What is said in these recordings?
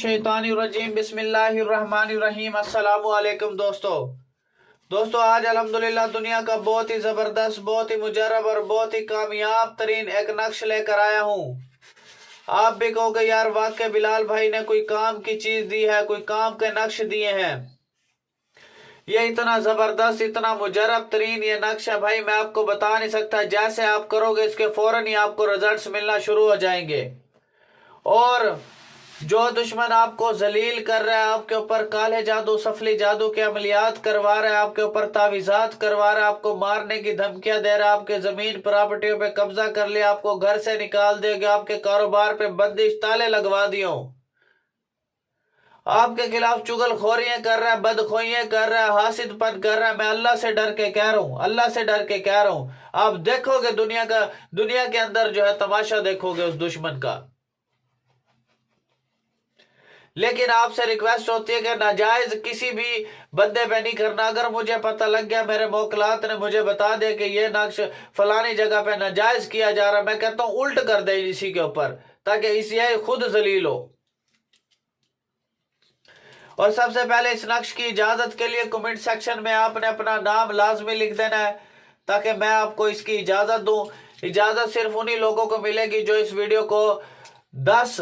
मिनश्शैतानिर्रजीम बिस्मिल्लाहिर्रहमानिर्रहीम। अस्सलामु अलैकुम दोस्तों आज अल्हम्दुलिल्लाह दुनिया का बहुत ही ज़बरदस्त, बहुत ही मुजर्रब और बहुत ही कामयाब तरीन एक नक्श लेकर आया हूँ। आप भी कहोगे यार वाकई बिलाल भाई ने कोई काम की चीज़ दी है, कोई काम के नक्श दिए हैं। ये इतना ज़बरदस्त, इतना मुजर्रब तरीन ये नक्श है भाई, मैं आपको बता नहीं सकता। जैसे आप करोगे इसके फ़ौरन ही आपको रिजल्ट्स मिलना शुरू हो जाएंगे। और जो दुश्मन आपको जलील कर रहा है, आपके ऊपर काले जादू सफली जादू के अमलियात करवा रहा है, आपके ऊपर तावीज़ात करवा रहा है, आपको मारने की धमकियां दे रहा है, आपके ज़मीन प्रॉपर्टियों पे कब्जा कर लिया, आपको घर से निकाल देगा, आपके कारोबार पे बंदिश ताले लगवा दियो, आपके खिलाफ चुगलखोरियां कर रहा है, बदखोइयां कर रहा है, हासिदपन कर रहा है। मैं अल्लाह से डर के कह रहा हूँ, अल्लाह से डर के कह रहा हूँ। आप देखोगे दुनिया के अंदर जो है तमाशा देखोगे उस दुश्मन का। लेकिन आपसे रिक्वेस्ट होती है कि नाजायज किसी भी बंदे पे नहीं करना। अगर मुझे पता लग गया, मेरे मोकलात ने मुझे बता दिया कि ये नक्श फलानी जगह पे नाजायज किया जा रहा है, मैं कहता हूं उल्ट कर दे इसी के ऊपर, ताकि इसे खुद जलील हो। और सबसे पहले इस नक्श की इजाजत के लिए कमेंट सेक्शन में आपने अपना नाम लाजमी लिख देना है, ताकि मैं आपको इसकी इजाजत दूं। इजाजत सिर्फ उन्हीं लोगों को मिलेगी जो इस वीडियो को 10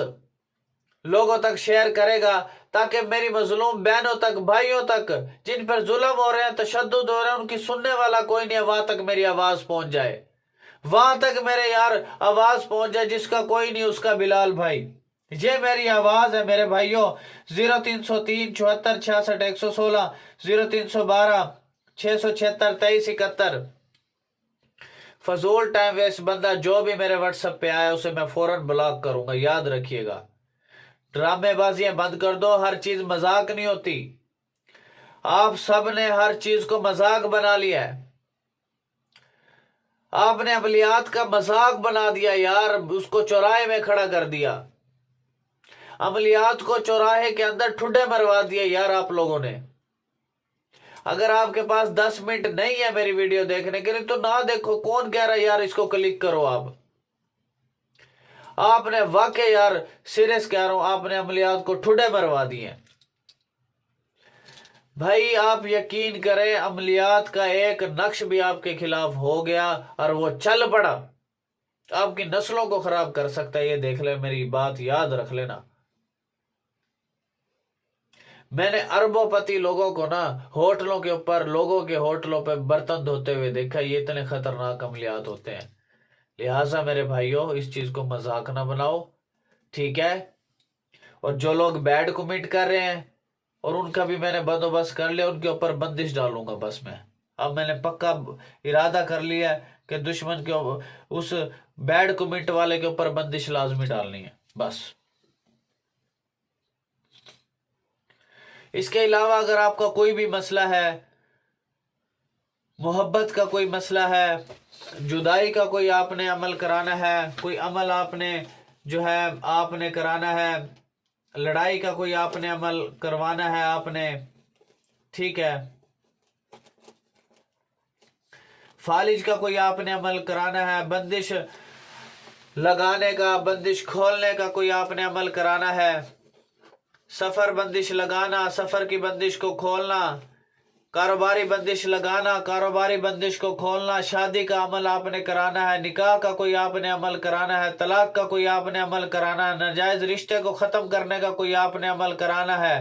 लोगों तक शेयर करेगा, ताकि मेरी मजलूम बहनों तक, भाइयों तक, जिन पर जुल्म हो रहे हैं, तशद्दुद हो रहे हैं, उनकी सुनने वाला कोई नहीं है, वहां तक मेरी आवाज पहुंच जाए, वहां तक मेरे यार आवाज पहुंच जाए। जिसका कोई नहीं उसका बिलाल भाई। ये मेरी आवाज है मेरे भाइयों। 0303 74 66 116, 0312 676 2371। फजूल टाइम वेस्ट बंदा जो भी मेरे व्हाट्सएप पे आया उसे मैं फौरन ब्लॉक करूंगा, याद रखिएगा। ड्रामेबाजियां बंद कर दो, हर चीज मजाक नहीं होती। आप सब ने हर चीज को मजाक बना लिया है, आपने अमलियात का मजाक बना दिया यार, उसको चौराहे में खड़ा कर दिया, अमलियात को चौराहे के अंदर ठुड्डे मरवा दिए यार आप लोगों ने। अगर आपके पास 10 मिनट नहीं है मेरी वीडियो देखने के लिए तो ना देखो, कौन कह रहा है यार इसको क्लिक करो। आपने वाकई यार सीरियस कह रहा हूं, आपने अमलियात को ठुड्डे मरवा दिए भाई। आप यकीन करें, अमलियात का एक नक्श भी आपके खिलाफ हो गया और वो चल पड़ा, आपकी नस्लों को खराब कर सकता है। ये देख ले, मेरी बात याद रख लेना। मैंने अरबोपति लोगों को ना होटलों के ऊपर, लोगों के होटलों पे बर्तन धोते हुए देखा। ये इतने खतरनाक अमलियात होते हैं। लिहाजा मेरे भाइयों, इस चीज को मजाक ना बनाओ, ठीक है। और जो लोग बैड कमेंट कर रहे हैं, और उनका भी मैंने बंदोबस्त कर लिया, उनके ऊपर बंदिश डालूंगा बस मैं। अब मैंने पक्का इरादा कर लिया कि दुश्मन के उस बैड कमेंट वाले के ऊपर बंदिश लाजमी डालनी है बस। इसके अलावा अगर आपका कोई भी मसला है, मोहब्बत का कोई मसला है, जुदाई का कोई आपने अमल कराना है, कोई अमल आपने जो है आपने कराना है, लड़ाई का कोई आपने अमल करवाना है आपने, ठीक है, फालिज का कोई आपने अमल कराना है, बंदिश लगाने का, बंदिश खोलने का कोई आपने अमल कराना है, सफर बंदिश लगाना, सफर की बंदिश को खोलना, कारोबारी बंदिश लगाना, कारोबारी बंदिश को खोलना, शादी का अमल आपने कराना है, निकाह का कोई आपने अमल कराना है, तलाक का कोई आपने अमल कराना है, नाजायज रिश्ते को खत्म करने का कोई आपने अमल कराना है,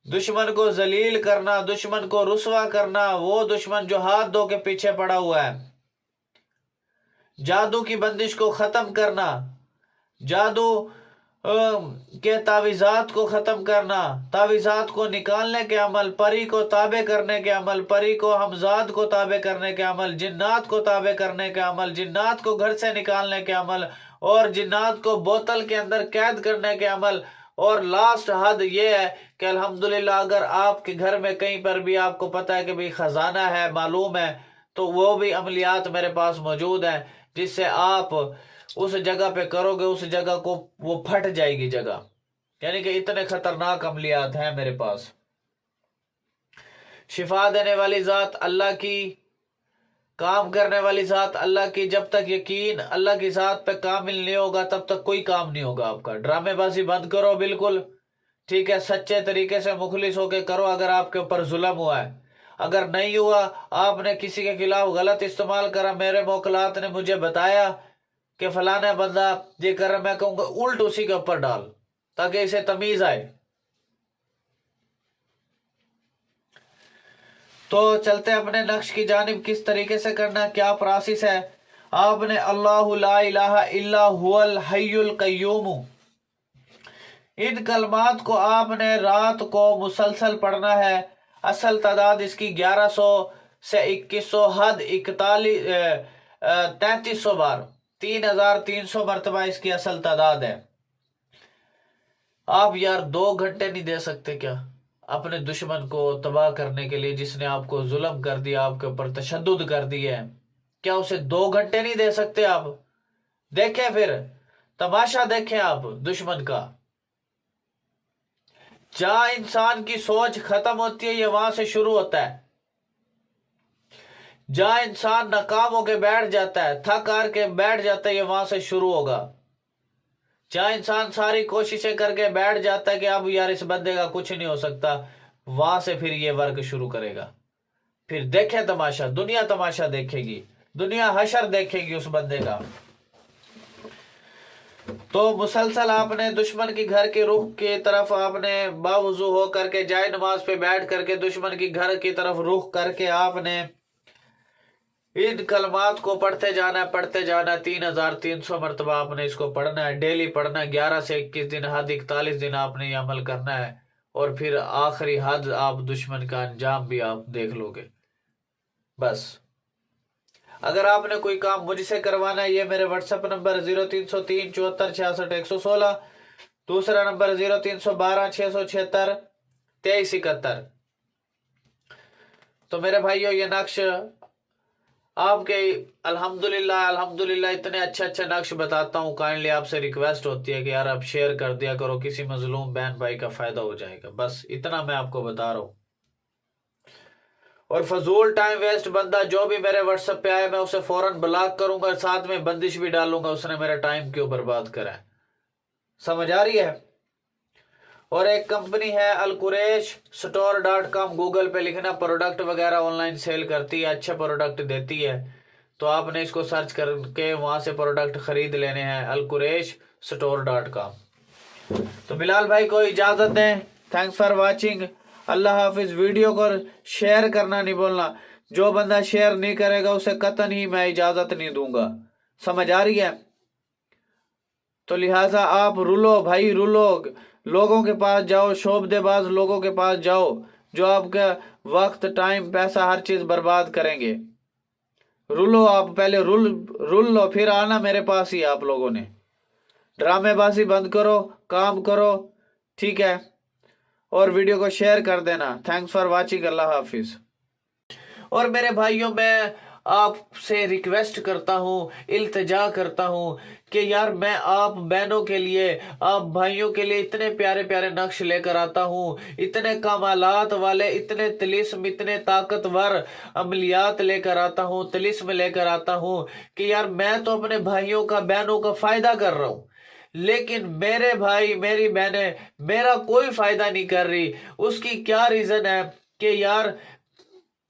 दुश्मन को जलील करना, दुश्मन को रुसवा करना, वो दुश्मन जो हाथ धो के पीछे पड़ा हुआ है, जादू की बंदिश को खत्म करना, जादू के तावीज़ात को खत्म करना, तावीज़ात को निकालने के अमल, परी को ताबे करने के अमल, परी को हमजाद को ताबे करने के अमल, जिन्नात को ताबे करने के अमल, जिन्नात को घर से निकालने के अमल, और जिन्नात को बोतल के अंदर कैद करने के अमल। और लास्ट हद ये है कि अल्हम्दुलिल्लाह अगर आपके घर में कहीं पर भी आपको पता है कि भाई खजाना है, मालूम है, तो वो भी अमलियात मेरे पास मौजूद है, जिससे आप उस जगह पे करोगे, उस जगह को वो फट जाएगी जगह। यानी कि इतने खतरनाक अमलियात हैं मेरे पास। शिफा देने वाली जात अल्लाह की, काम करने वाली ज़ात अल्लाह की, जब तक यकीन अल्लाह की ज़ात पे कामिल नहीं होगा तब तक कोई काम नहीं होगा आपका। ड्रामेबाजी बंद करो बिल्कुल, ठीक है, सच्चे तरीके से मुखलिस होके करो। अगर आपके ऊपर जुल्म हुआ है, अगर नहीं हुआ, आपने किसी के खिलाफ गलत इस्तेमाल करा, मेरे मोकलात ने मुझे बताया कि फलाना बंदा ये कर रहा, मैं कहूँगा उल्ट उसी के ऊपर डाल, ताकि इसे तमीज आए। तो चलते अपने नक्श की जानिब, किस तरीके से करना, क्या प्रोसेस है। आपने अल्लाहु ला इलाहा इल्ला हुवल हय्युल कय्यूम, इन कलमात को आपने रात को मुसलसल पढ़ना है। असल तादाद इसकी 1100 से 2100, हद 3300 बार, 3300 मरतबा इसकी असल तादाद है। आप यार 2 घंटे नहीं दे सकते क्या अपने दुश्मन को तबाह करने के लिए, जिसने आपको जुल्म कर दिया, आपके ऊपर तशद्दुद कर दिया है, क्या उसे 2 घंटे नहीं दे सकते आप? देखें, फिर तमाशा देखें आप दुश्मन का। जहां इंसान की सोच खत्म होती है, ये वहां से शुरू होता है। जहां इंसान नाकाम होके बैठ जाता है, थक हार के बैठ जाता है, ये वहां से शुरू होगा। जहां इंसान सारी कोशिशें करके बैठ जाता है कि अब यार इस बंदे का कुछ नहीं हो सकता, वहां से फिर ये वर्क शुरू करेगा। फिर देखे तमाशा, दुनिया तमाशा देखेगी, दुनिया हशर देखेगी उस बंदे का। तो मुसलसल आपने दुश्मन की घर के रुख की तरफ, आपने बावजू हो करके जाए नमाज पे बैठ करके दुश्मन की घर की तरफ रुख करके आपने इन कलमात को पढ़ते जाना 3300 मरतबा आपने इसको पढ़ना है, डेली पढ़ना है। 11 से 21 दिन, हद 41 दिन आपने ये अमल करना है, और फिर आखिरी हद आप दुश्मन का अंजाम भी आप देख लोगे। बस अगर आपने कोई काम मुझसे करवाना है, ये मेरे व्हाट्सएप नंबर 0303 74 66 116, दूसरा नंबर 0312 676 2371। तो मेरे भाइयों, ये नक्श आपके अल्हम्दुलिल्लाह इतने अच्छे नक्श बताता हूँ। काइंडली आपसे रिक्वेस्ट होती है कि यार आप शेयर कर दिया करो, किसी मजलूम बहन भाई का फायदा हो जाएगा। बस इतना मैं आपको बता रहा हूँ। और फजूल टाइम वेस्ट बंदा जो भी मेरे व्हाट्सएप पे आए, मैं उसे फौरन ब्लॉक करूंगा, साथ में बंदिश भी डालूंगा, उसने मेरा टाइम क्यों बर्बाद करा है। समझ आ रही है। और एक कंपनी है अलकुरैश store.com, गूगल पे लिखना, प्रोडक्ट वगैरह ऑनलाइन सेल करती है, अच्छे प्रोडक्ट देती है। तो आपने इसको सर्च करके वहां से प्रोडक्ट खरीद लेने हैं, अलकुरैश store.com। तो बिलाल भाई को इजाजत दें। Thanks for watching. Allah Hafiz. Video को शेयर करना नहीं भूलना, जो बंदा शेयर नहीं करेगा उसे कतन ही मैं इजाजत नहीं दूंगा। समझ आ रही है। तो लिहाजा आप रुलो भाई, रुलो, लोगों के पास जाओ, शोबदेबाज लोगों के पास जाओ जो आपका वक्त, टाइम, पैसा, हर चीज बर्बाद करेंगे। रुलो आप, पहले रुल लो, फिर आना मेरे पास ही। आप लोगों ने ड्रामेबाजी बंद करो, काम करो, ठीक है। और वीडियो को शेयर कर देना। Thanks for watching. अल्लाह हाफिज। और मेरे भाइयों, मैं आपसे रिक्वेस्ट करता हूँ, इल्तिजा करता हूँ कि यार मैं आप बहनों के लिए, आप भाइयों के लिए इतने प्यारे प्यारे नक्श लेकर आता हूँ, इतने कमालात वाले, इतने तिलिस्म, इतने ताकतवर अमलियात लेकर आता हूँ, तिलिस्म लेकर आता हूँ कि यार मैं तो अपने भाइयों का, बहनों का फायदा कर रहा हूँ, लेकिन मेरे भाई, मेरी बहनें मेरा कोई फायदा नहीं कर रही। उसकी क्या रीजन है कि यार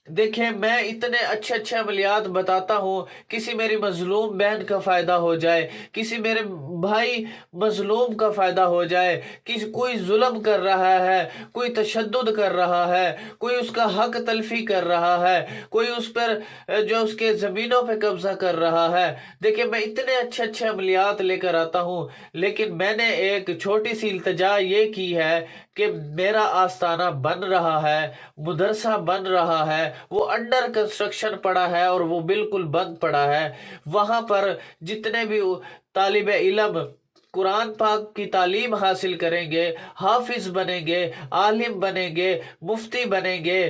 देखें, मैं इतने अच्छे अच्छे अमलियात बताता हूँ, किसी मेरी मजलूम बहन का फायदा हो जाए, किसी मेरे भाई मजलूम का फायदा हो जाए, किसी कोई जुल्म कर रहा है, कोई तशद्दुद कर रहा है, कोई उसका हक तलफी कर रहा है, कोई उस पर जो उसके जमीनों पे कब्जा कर रहा है। देखिए, मैं इतने अच्छे अच्छे अमलियात लेकर आता हूँ, लेकिन मैंने एक छोटी सी इल्तिजा ये की है कि मेरा आस्थाना बन रहा है, मदरसा बन रहा है, वो अंडर कंस्ट्रक्शन पड़ा है और वो बिल्कुल बंद पड़ा है। वहां पर जितने भी तालिबे इल्म قرآن پاک کی تعلیم حاصل کریں گے، حافظ بنیں گے، عالم بنیں گے، مفتی بنیں گے،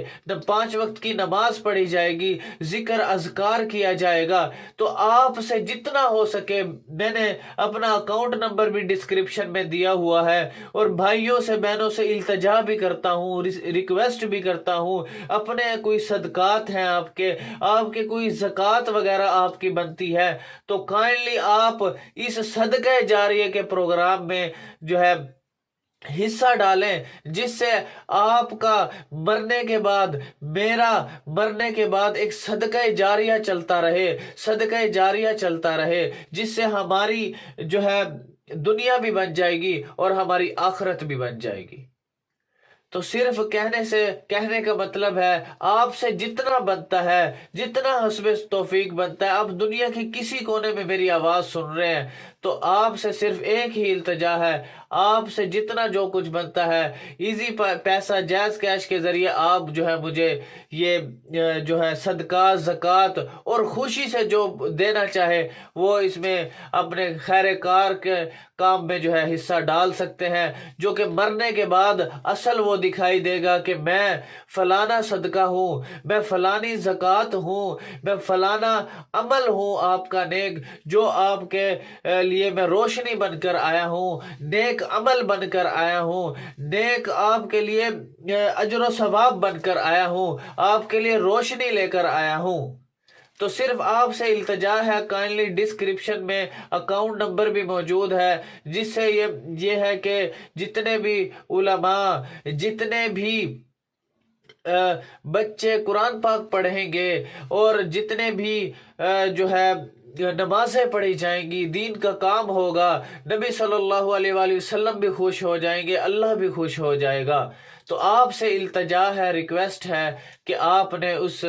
5 وقت کی نماز پڑھی جائے گی، ذکر اذکار کیا جائے گا، تو آپ سے جتنا ہو سکے، میں نے اپنا اکاؤنٹ نمبر بھی ڈسکرپشن میں دیا ہوا ہے، اور بھائیوں سے بہنوں سے التجا بھی کرتا ہوں، ریکویسٹ بھی کرتا ہوں، اپنے کوئی صدقات ہیں آپ کے کوئی زکوٰۃ وغیرہ آپ کی بنتی ہے، تو کائنڈلی آپ اس صدقہ جاریہ کے پروگرام میں جو ہے حصہ ڈالیں، جس سے آپ کا مرنے کے بعد، میرا مرنے کے بعد ایک صدقہ جاریہ چلتا رہے، صدقہ جاریہ چلتا رہے، جس سے ہماری جو ہے دنیا بھی بن جائے گی اور ہماری آخرت بھی بن جائے گی۔ تو صرف کہنے کا مطلب ہے، آپ سے جتنا بنتا ہے، جتنا حسب توفیق بنتا ہے، آپ دنیا کے کسی کونے میں میری آواز سن رہے ہیں، تو آپ سے صرف ایک ہی التجا ہے، آپ سے جتنا جو کچھ بنتا ہے، ایزی پیسہ جائز کیش کے ذریعے آپ جو ہے مجھے یہ جو ہے صدقات، زکوٰۃ اور خوشی سے جو دینا چاہے وہ اس میں اپنے خیر کار کے کام میں جو ہے حصہ ڈال سکتے ہیں، جو کہ مرنے کے بعد اصل وہ دکھائی دے گا کہ میں فلانا صدقہ ہوں، میں فلانی زکوٰۃ ہوں، میں فلانا عمل ہوں آپ کا نیک، جو آپ کے لیے میں روشنی بن کر آیا ہوں، نیک عمل بن کر آیا ہوں، نیک آپ کے لیے اجر و ثواب بن کر آیا ہوں، آپ کے لیے روشنی لے کر آیا ہوں۔ تو صرف آپ سے التجا ہے، کائنڈلی ڈسکرپشن میں اکاؤنٹ نمبر بھی موجود ہے، جس سے یہ ہے کہ جتنے بھی علماء، جتنے بھی بچے قرآن پاک پڑھیں گے، اور جتنے بھی جو ہے نمازیں پڑھی جائیں گی، دین کا کام ہوگا، نبی صلی اللہ علیہ وآلہ وسلم بھی خوش ہو جائیں گے، اللہ بھی خوش ہو جائے گا۔ تو آپ سے التجا ہے، ریکویسٹ ہے کہ آپ نے اس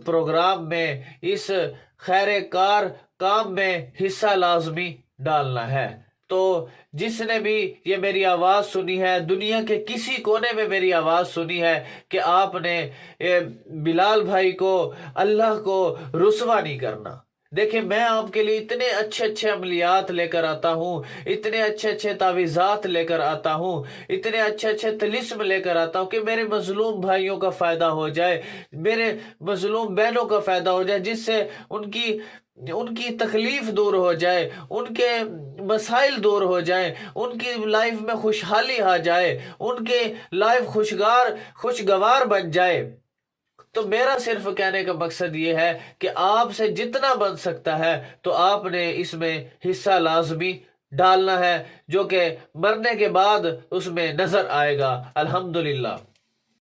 پروگرام میں، اس خیر کار کام میں حصہ لازمی ڈالنا ہے۔ تو جس نے بھی یہ میری آواز سنی ہے، دنیا کے کسی کونے میں میری آواز سنی ہے، کہ آپ نے بلال بھائی کو، اللہ کو رسوا نہیں کرنا۔ دیکھیں، میں آپ کے لیے اتنے اچھے اچھے عملیات لے کر آتا ہوں، اتنے اچھے اچھے تعویذات لے کر آتا ہوں، اتنے اچھے اچھے طلسم لے کر آتا ہوں، کہ میرے مظلوم بھائیوں کا فائدہ ہو جائے، میرے مظلوم بہنوں کا فائدہ ہو جائے، جس سے ان کی تکلیف دور ہو جائے، ان کے مسائل دور ہو جائیں، ان کی لائف میں خوشحالی آ جائے، ان کی لائف خوشگوار بن جائے۔ تو میرا صرف کہنے کا مقصد یہ ہے کہ آپ سے جتنا بن سکتا ہے تو آپ نے اس میں حصہ لازمی ڈالنا ہے، جو کہ مرنے کے بعد اس میں نظر آئے گا۔ الحمدللہ۔